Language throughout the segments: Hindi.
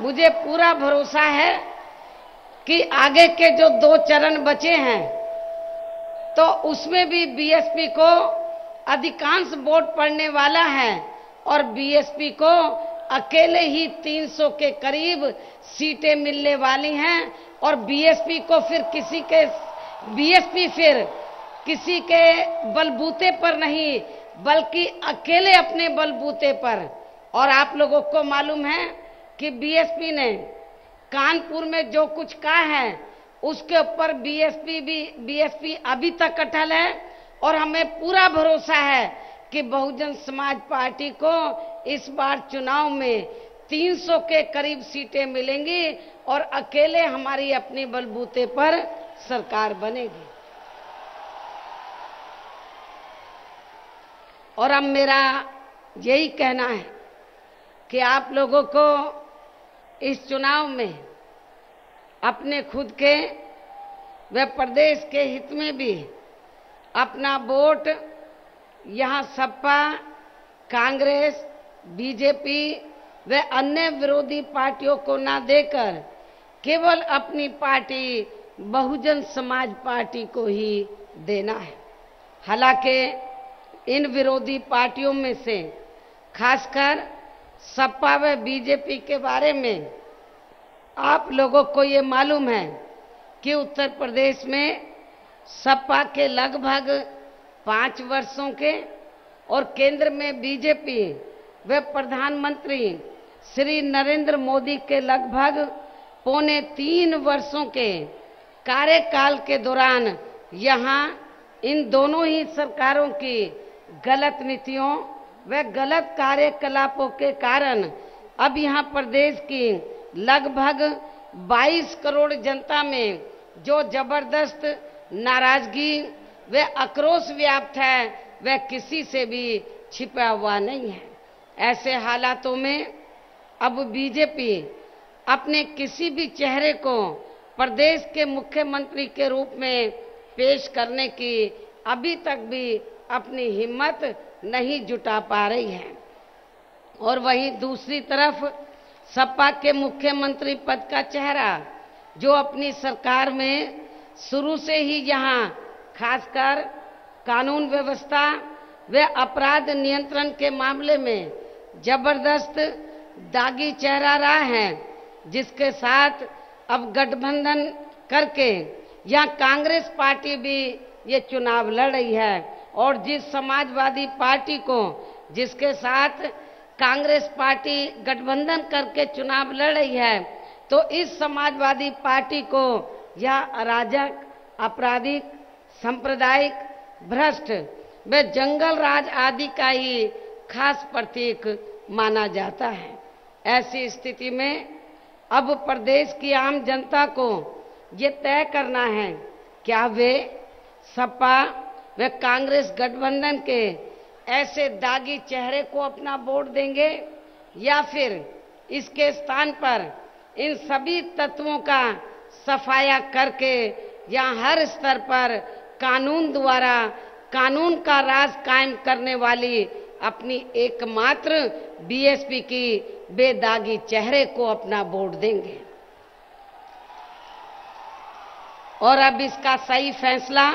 मुझे पूरा भरोसा है कि आगे के जो 2 चरण बचे हैं तो उसमें भी बीएसपी को अधिकांश वोट पड़ने वाला है और बीएसपी को अकेले ही 300 के करीब सीटें मिलने वाली हैं और बीएसपी फिर किसी के बलबूते पर नहीं बल्कि अकेले अपने बलबूते पर। और आप लोगों को मालूम है कि बीएसपी ने कानपुर में जो कुछ कहा है उसके ऊपर बीएसपी अभी तक अटल है और हमें पूरा भरोसा है कि बहुजन समाज पार्टी को इस बार चुनाव में 300 के करीब सीटें मिलेंगी और अकेले हमारी अपनी बलबूते पर सरकार बनेगी। और अब मेरा यही कहना है कि आप लोगों को इस चुनाव में अपने खुद के व प्रदेश के हित में भी अपना वोट यहाँ सपा, कांग्रेस, बीजेपी व अन्य विरोधी पार्टियों को ना देकर केवल अपनी पार्टी बहुजन समाज पार्टी को ही देना है। हालांकि इन विरोधी पार्टियों में से खासकर सपा व बीजेपी के बारे में आप लोगों को ये मालूम है कि उत्तर प्रदेश में सपा के लगभग 5 वर्षों के और केंद्र में बीजेपी व प्रधानमंत्री श्री नरेंद्र मोदी के लगभग 2.25 वर्षों के कार्यकाल के दौरान यहाँ इन दोनों ही सरकारों की गलत नीतियों व गलत कार्यकलापों के कारण अब यहाँ प्रदेश की लगभग 22 करोड़ जनता में जो जबरदस्त नाराजगी व आक्रोश व्याप्त है वह किसी से भी छिपा हुआ नहीं है। ऐसे हालातों में अब बीजेपी अपने किसी भी चेहरे को प्रदेश के मुख्यमंत्री के रूप में पेश करने की अभी तक भी अपनी हिम्मत नहीं जुटा पा रही है। और वहीं दूसरी तरफ सपा के मुख्यमंत्री पद का चेहरा जो अपनी सरकार में शुरू से ही यहाँ खासकर कानून व्यवस्था व अपराध नियंत्रण के मामले में जबरदस्त दागी चेहरा रहा है, जिसके साथ अब गठबंधन करके यहाँ कांग्रेस पार्टी भी ये चुनाव लड़ रही है और जिस समाजवादी पार्टी को जिसके साथ कांग्रेस पार्टी गठबंधन करके चुनाव लड़ रही है तो इस समाजवादी पार्टी को यह अराजक, आपराधिक, सांप्रदायिक, भ्रष्ट व जंगल राज आदि का ही खास प्रतीक माना जाता है। ऐसी स्थिति में अब प्रदेश की आम जनता को ये तय करना है क्या वे सपा व कांग्रेस गठबंधन के ऐसे दागी चेहरे को अपना वोट देंगे या फिर इसके स्थान पर इन सभी तत्वों का सफाया करके या हर स्तर पर कानून द्वारा कानून का राज कायम करने वाली अपनी एकमात्र बीएसपी की बेदागी चेहरे को अपना वोट देंगे। और अब इसका सही फैसला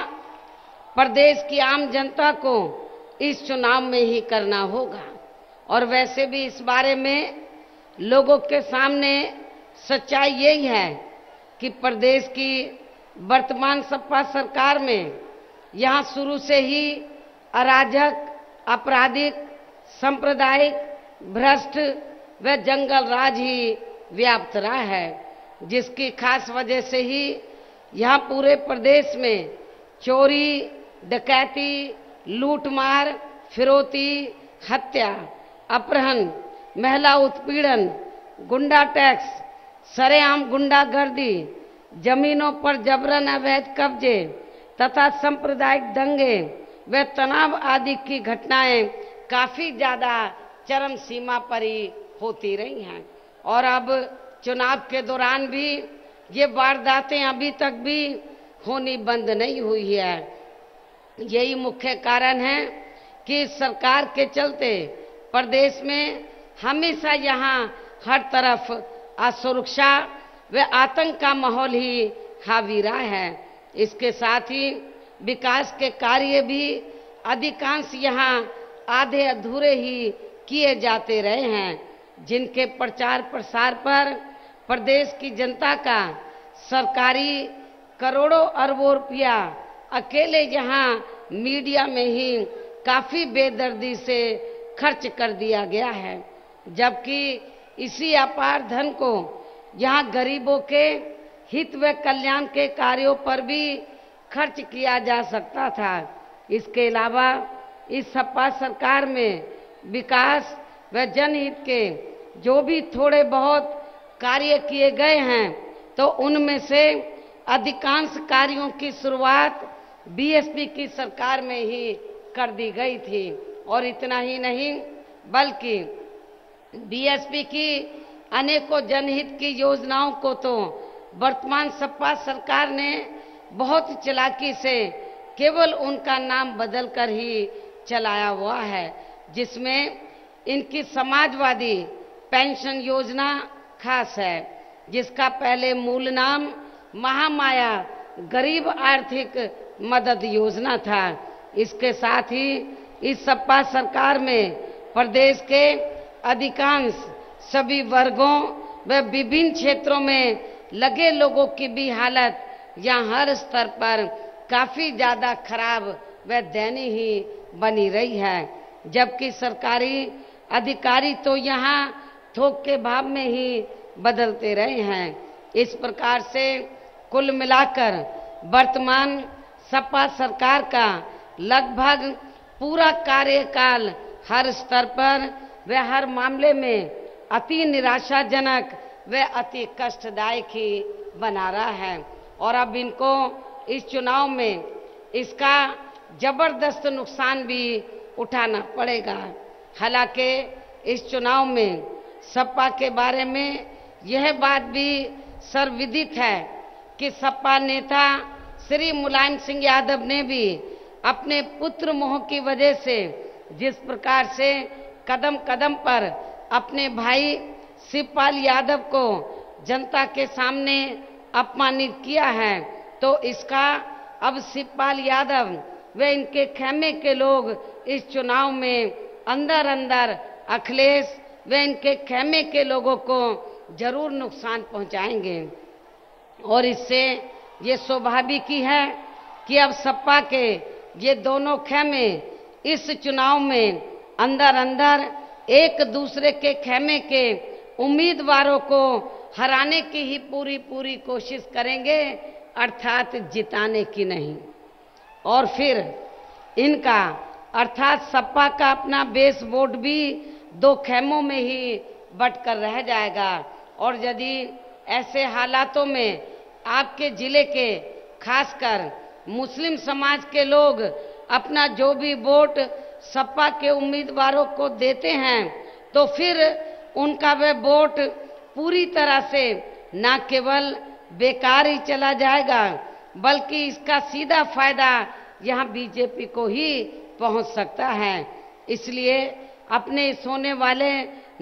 प्रदेश की आम जनता को इस चुनाव में ही करना होगा। और वैसे भी इस बारे में लोगों के सामने सच्चाई यही है कि प्रदेश की वर्तमान सपा सरकार में यहाँ शुरू से ही अराजक, आपराधिक, सांप्रदायिक, भ्रष्ट व जंगल राज ही व्याप्त रहा है, जिसकी खास वजह से ही यहाँ पूरे प्रदेश में चोरी, डकैती, लूटमार, फिरौती, हत्या, अपहरण, महिला उत्पीड़न, गुंडा टैक्स, सरेआम गुंडागर्दी, जमीनों पर जबरन अवैध कब्जे तथा सांप्रदायिक दंगे व तनाव आदि की घटनाएं काफी ज्यादा चरम सीमा पर ही होती रही हैं। और अब चुनाव के दौरान भी ये वारदातें अभी तक भी होनी बंद नहीं हुई है। यही मुख्य कारण है कि सरकार के चलते प्रदेश में हमेशा यहाँ हर तरफ असुरक्षा व आतंक का माहौल ही हावी रहा है। इसके साथ ही विकास के कार्य भी अधिकांश यहाँ आधे अधूरे ही किए जाते रहे हैं, जिनके प्रचार प्रसार पर प्रदेश की जनता का सरकारी करोड़ों अरबों रुपया अकेले यहाँ मीडिया में ही काफी बेदर्दी से खर्च कर दिया गया है, जबकि इसी अपार धन को यहाँ गरीबों के हित व कल्याण के कार्यों पर भी खर्च किया जा सकता था। इसके अलावा इस सपा सरकार में विकास व जनहित के जो भी थोड़े बहुत कार्य किए गए हैं, तो उनमें से अधिकांश कार्यों की शुरुआत बीएसपी की सरकार में ही कर दी गई थी। और इतना ही नहीं, बल्कि बीएसपी की अनेकों जनहित की योजनाओं को तो वर्तमान सपा सरकार ने बहुत चालाकी से केवल उनका नाम बदलकर ही चलाया हुआ है, जिसमें इनकी समाजवादी पेंशन योजना खास है, जिसका पहले मूल नाम महामाया गरीब आर्थिक मदद योजना था। इसके साथ ही इस सपा सरकार में प्रदेश के अधिकांश सभी वर्गों व विभिन्न क्षेत्रों में लगे लोगों की भी हालत यहाँ हर स्तर पर काफी ज्यादा खराब व दयनीय ही बनी रही है, जबकि सरकारी अधिकारी तो यहाँ थोक के भाव में ही बदलते रहे हैं। इस प्रकार से कुल मिलाकर वर्तमान सपा सरकार का लगभग पूरा कार्यकाल हर स्तर पर व हर मामले में अति निराशाजनक व अति कष्टदायक ही बना रहा है। और अब इनको इस चुनाव में इसका जबरदस्त नुकसान भी उठाना पड़ेगा। हालांकि इस चुनाव में सपा के बारे में यह बात भी सर्वविदित है कि सपा नेता श्री मुलायम सिंह यादव ने भी अपने पुत्र मोह की वजह से जिस प्रकार से कदम कदम पर अपने भाई शिवपाल यादव को जनता के सामने अपमानित किया है, तो इसका अब शिवपाल यादव व इनके खेमे के लोग इस चुनाव में अंदर अंदर अखिलेश व इनके खेमे के लोगों को जरूर नुकसान पहुंचाएंगे। और इससे ये स्वाभाविक ही है कि अब सपा के ये दोनों खेमे इस चुनाव में अंदर अंदर एक दूसरे के खेमे के उम्मीदवारों को हराने की ही पूरी पूरी कोशिश करेंगे, अर्थात जिताने की नहीं। और फिर इनका अर्थात सपा का अपना बेस वोट भी दो खेमों में ही बंटकर रह जाएगा। और यदि ऐसे हालातों में आपके जिले के खासकर मुस्लिम समाज के लोग अपना जो भी वोट सपा के उम्मीदवारों को देते हैं, तो फिर उनका वह वोट पूरी तरह से न केवल बेकार ही चला जाएगा, बल्कि इसका सीधा फायदा यहाँ बीजेपी को ही पहुंच सकता है। इसलिए अपने इस होने वाले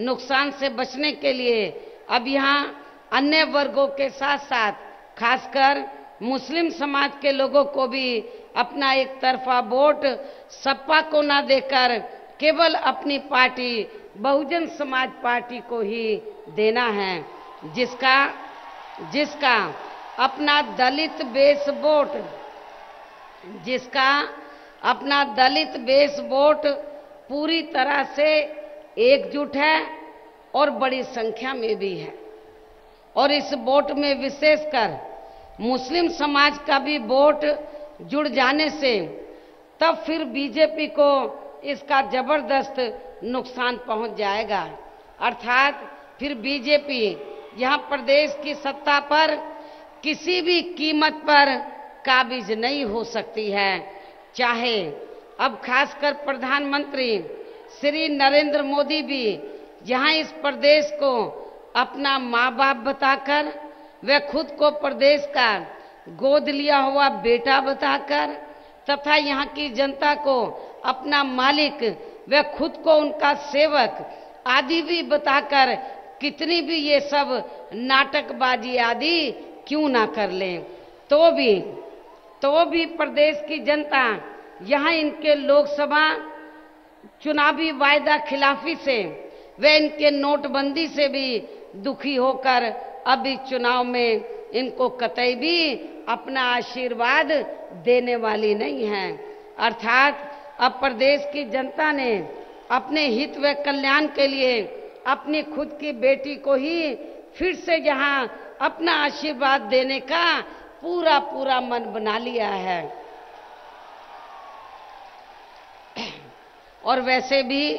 नुकसान से बचने के लिए अब यहाँ अन्य वर्गों के साथ साथ खासकर मुस्लिम समाज के लोगों को भी अपना एक तरफा वोट सपा को न देकर केवल अपनी पार्टी बहुजन समाज पार्टी को ही देना है, जिसका अपना दलित बेस वोट पूरी तरह से एकजुट है और बड़ी संख्या में भी है। और इस वोट में विशेषकर मुस्लिम समाज का भी वोट जुड़ जाने से तब फिर बीजेपी को इसका जबरदस्त नुकसान पहुंच जाएगा। अर्थात फिर बीजेपी यहाँ प्रदेश की सत्ता पर किसी भी कीमत पर काबिज नहीं हो सकती है, चाहे अब खासकर प्रधानमंत्री श्री नरेंद्र मोदी भी यहाँ इस प्रदेश को अपना माँ बाप बताकर वे खुद को प्रदेश का गोद लिया हुआ बेटा बताकर तथा यहाँ की जनता को अपना मालिक वे खुद को उनका सेवक आदि भी बताकर कितनी भी ये सब नाटकबाजी आदि क्यों ना कर लें, तो भी प्रदेश की जनता यहाँ इनके लोकसभा चुनावी वायदा खिलाफी से व इनके नोटबंदी से भी दुखी होकर अब इस चुनाव में इनको कतई भी अपना आशीर्वाद देने वाली नहीं है। अर्थात अब प्रदेश की जनता ने अपने हित व कल्याण के लिए अपनी खुद की बेटी को ही फिर से यहाँ अपना आशीर्वाद देने का पूरा पूरा मन बना लिया है। और वैसे भी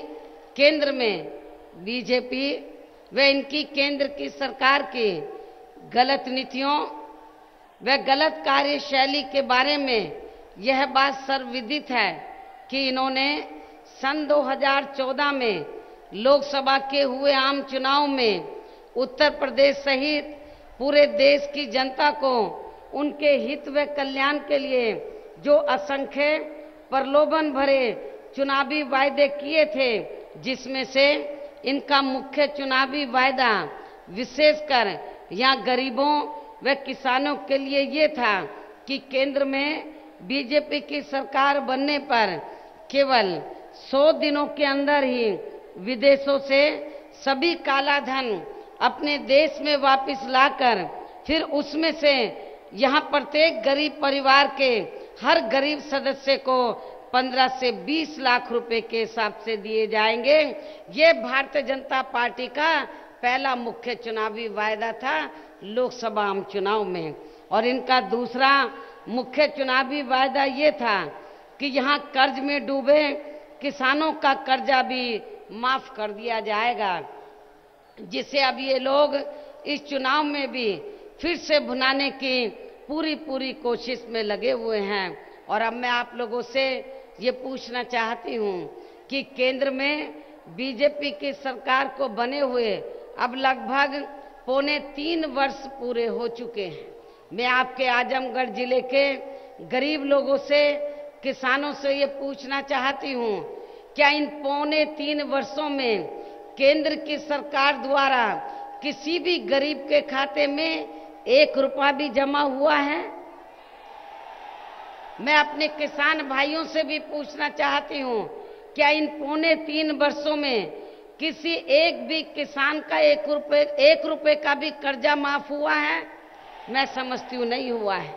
केंद्र में बीजेपी व इनकी केंद्र की सरकार की गलत नीतियों व गलत कार्यशैली के बारे में यह बात सर्वविदित है कि इन्होंने सन 2014 में लोकसभा के हुए आम चुनाव में उत्तर प्रदेश सहित पूरे देश की जनता को उनके हित व कल्याण के लिए जो असंख्य प्रलोभन भरे चुनावी वायदे किए थे, जिसमें से इनका मुख्य चुनावी वायदा विशेषकर यहाँ गरीबों व किसानों के लिए ये था कि केंद्र में बीजेपी की सरकार बनने पर केवल 100 दिनों के अंदर ही विदेशों से सभी काला धन अपने देश में वापस लाकर फिर उसमें से यहाँ प्रत्येक गरीब परिवार के हर गरीब सदस्य को 15 से 20 लाख रुपए के हिसाब से दिए जाएंगे। ये भारतीय जनता पार्टी का पहला मुख्य चुनावी वायदा था लोकसभा आम चुनाव में। और इनका दूसरा मुख्य चुनावी वायदा ये था कि यहाँ कर्ज में डूबे किसानों का कर्जा भी माफ कर दिया जाएगा, जिसे अब ये लोग इस चुनाव में भी फिर से भुनाने की पूरी कोशिश में लगे हुए हैं। और अब मैं आप लोगों से ये पूछना चाहती हूँ कि केंद्र में बीजेपी की सरकार को बने हुए अब लगभग 3.25 वर्ष पूरे हो चुके हैं। मैं आपके आजमगढ़ जिले के गरीब लोगों से, किसानों से ये पूछना चाहती हूँ, क्या इन 3.25 वर्षों में केंद्र की सरकार द्वारा किसी भी गरीब के खाते में 1 रुपया भी जमा हुआ है? मैं अपने किसान भाइयों से भी पूछना चाहती हूँ, क्या इन 3.25 वर्षों में किसी एक भी किसान का 1 रुपए का भी कर्जा माफ हुआ है? मैं समझती हूँ नहीं हुआ है।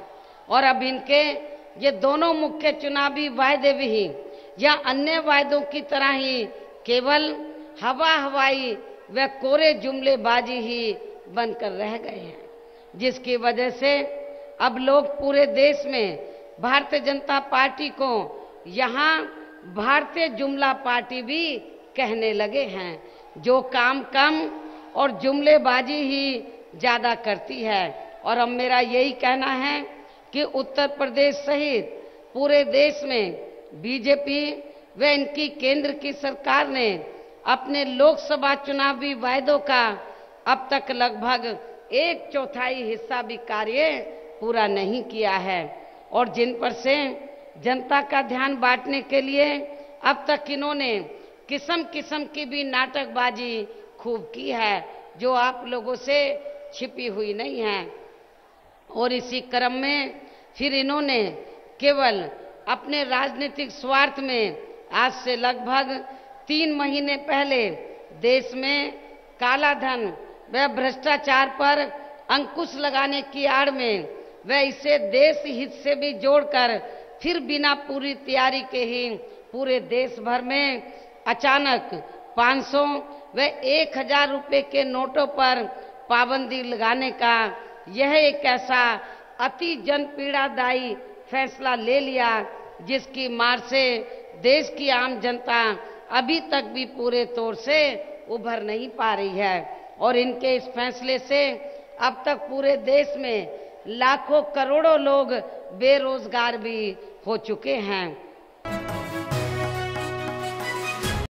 और अब इनके ये दोनों मुख्य चुनावी वायदे भी या अन्य वायदों की तरह ही केवल हवाई व कोरे जुमलेबाजी ही बनकर रह गए हैं, जिसकी वजह से अब लोग पूरे देश में भारतीय जनता पार्टी को यहाँ भारतीय जुमला पार्टी भी कहने लगे हैं, जो काम कम और जुमलेबाजी ही ज्यादा करती है। और अब मेरा यही कहना है कि उत्तर प्रदेश सहित पूरे देश में बीजेपी व इनकी केंद्र की सरकार ने अपने लोकसभा चुनावी वायदों का अब तक लगभग 1/4 हिस्सा भी कार्य पूरा नहीं किया है। और जिन पर से जनता का ध्यान बांटने के लिए अब तक इन्होंने किस्म किस्म की भी नाटकबाजी खूब की है, जो आप लोगों से छिपी हुई नहीं है। और इसी क्रम में फिर इन्होंने केवल अपने राजनीतिक स्वार्थ में आज से लगभग 3 महीने पहले देश में काला धन व भ्रष्टाचार पर अंकुश लगाने की आड़ में व इसे देश हित से भी जोड़कर फिर बिना पूरी तैयारी के ही पूरे देश भर में अचानक 500 व 1000 रुपए के नोटों पर पाबंदी लगाने का यह एक ऐसा अति जनपीड़ादायी फैसला ले लिया, जिसकी मार से देश की आम जनता अभी तक भी पूरे तौर से उभर नहीं पा रही है। और इनके इस फैसले से अब तक पूरे देश में लाखों करोड़ों लोग बेरोजगार भी हो चुके हैं।